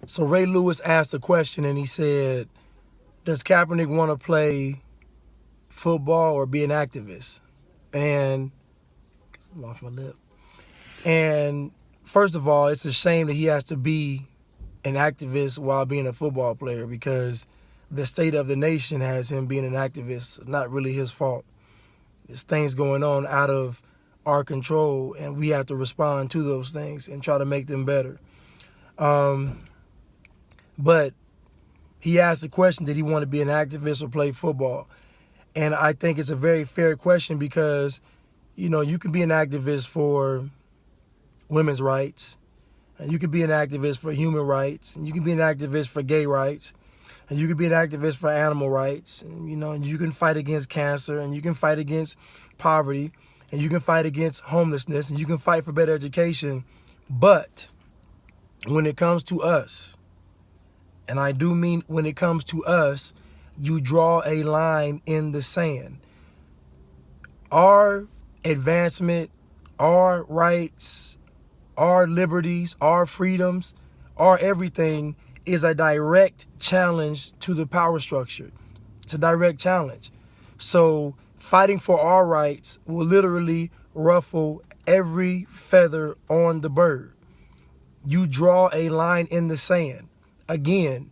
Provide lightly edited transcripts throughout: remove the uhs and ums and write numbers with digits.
So Ray Lewis asked a question and he said, does Kaepernick want to play football or be an activist? And I'm off my lip. And first of all, it's a shame that he has to be an activist while being a football player, because the state of the nation has him being an activist. It's not really his fault. There's things going on out of our control, and we have to respond to those things and try to make them better. But he asked the question, did he want to be an activist or play football? And I think it's a very fair question, because, you know, you can be an activist for women's rights, and you can be an activist for human rights, and you can be an activist for gay rights, and you can be an activist for animal rights, and, you know, and you can fight against cancer, and you can fight against poverty, and you can fight against homelessness, and you can fight for better education. But when it comes to us, and I do mean when it comes to us, you draw a line in the sand. Our advancement, our rights, our liberties, our freedoms, our everything is a direct challenge to the power structure. It's a direct challenge. So fighting for our rights will literally ruffle every feather on the bird. You draw a line in the sand. Again,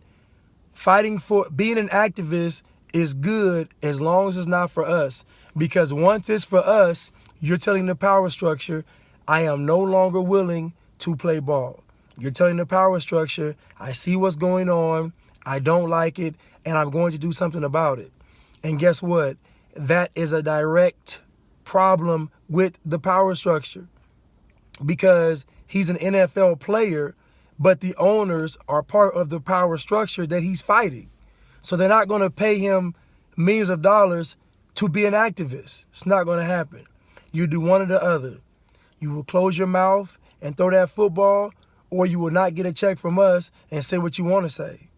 fighting for being an activist is good as long as it's not for us. Because once it's for us, you're telling the power structure, I am no longer willing to play ball. You're telling the power structure, I see what's going on, I don't like it, and I'm going to do something about it. And guess what? That is a direct problem with the power structure, because he's an NFL player, but the owners are part of the power structure that he's fighting. So they're not going to pay him millions of dollars to be an activist. It's not going to happen. You do one or the other. You will close your mouth and throw that football, or you will not get a check from us and say what you want to say.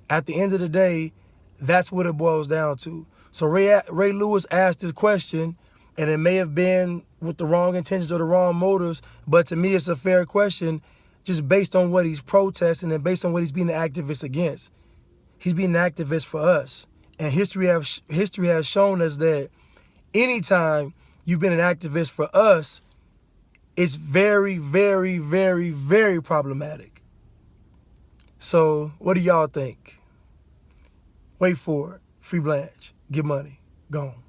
At the end of the day, that's what it boils down to. So Ray Lewis asked this question, and it may have been with the wrong intentions or the wrong motives, but to me it's a fair question, just based on what he's protesting and based on what he's being an activist against. He's being an activist for us. And history has shown us that anytime you've been an activist for us, it's very, very, very, very problematic. So what do y'all think? Wait for it. Free Blanche. Get money. Gone.